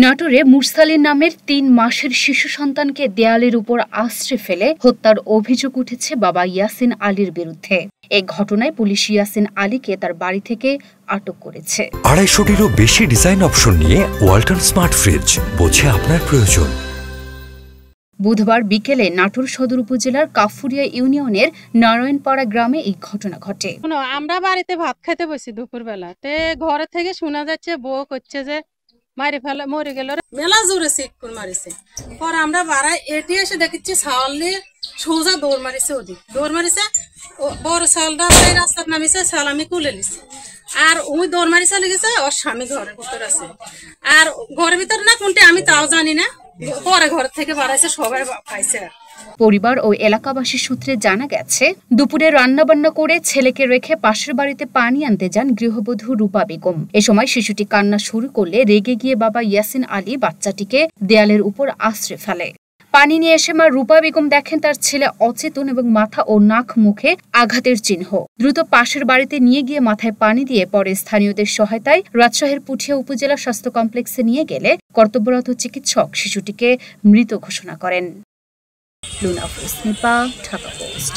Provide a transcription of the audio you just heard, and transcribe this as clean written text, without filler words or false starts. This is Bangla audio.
নাটোরে মুরসালিন নামের ৩ মাসের শিশু সন্তানকে দেয়ালের উপর আশ্রে ফেলে হত্যার অভিযোগ উঠেছে বাবা ইয়াসিন আলীর বিরুদ্ধে। এই ঘটনায় পুলিশ ইয়াসিন আলীকে তার বাড়ি থেকে আটক করেছে। ২৫০টিরও বেশি ডিজাইন অপশন নিয়ে ওয়ালটন স্মার্ট ফ্রিজ, বোঝে আপনার প্রয়োজন। বুধবার বিকেলে নাটোর সদর উপজেলার কাফুরিয়া ইউনিয়নের নারায়ণপাড়া গ্রামে এই ঘটনা ঘটে। আমরা বাড়িতে ভাত খাইতে বসি দুপুরবেলা, ঘরে থেকে শোনা যাচ্ছে বউ করছে যে মারি ফেলা মরে গেল, মেলা জোরে চিৎকার মারিছে। পরে আমরা বাড়াই এটি এসে দেখছি ছাওয়াল নিয়ে সোজা দৌড় মারিছে, ওদিক দৌড় মারিছে, বড় ছাওয়ালটা রাস্তার নামিছে, ছাওয়াল আমি কুলে নিছি। আর ওই দৌড় মারি চলে গেছে, ওর স্বামী ঘরের ভিতর আছে। আর ঘরের ভিতর না কোনটি আমি তাও জানি না, পরে ঘর থেকে বাড়াইছে, সবাই পাইছে। পরিবার ও এলাকাবাসী সূত্রে জানা গেছে, দুপুরে রান্নাবান্না করে ছেলেকে রেখে পাশের বাড়িতে পানি আনতে যান গৃহবধূ রূপা বেগম। এ সময় শিশুটি কান্না শুরু করলে রেগে গিয়ে বাবা ইয়াসিন আলী বাচ্চাটিকে দেয়ালের উপর আশ্রে ফেলে। পানি নিয়ে এসে মা রূপা বেগম দেখেন তার ছেলে অচেতন এবং মাথা ও নাক মুখে আঘাতের চিহ্ন। দ্রুত পাশের বাড়িতে নিয়ে গিয়ে মাথায় পানি দিয়ে পরে স্থানীয়দের সহায়তায় রাজশাহীর পুঠিয়া উপজেলা স্বাস্থ্য কমপ্লেক্সে নিয়ে গেলে কর্তব্যরত চিকিৎসক শিশুটিকে মৃত ঘোষণা করেন। Luna post, Dhaka post.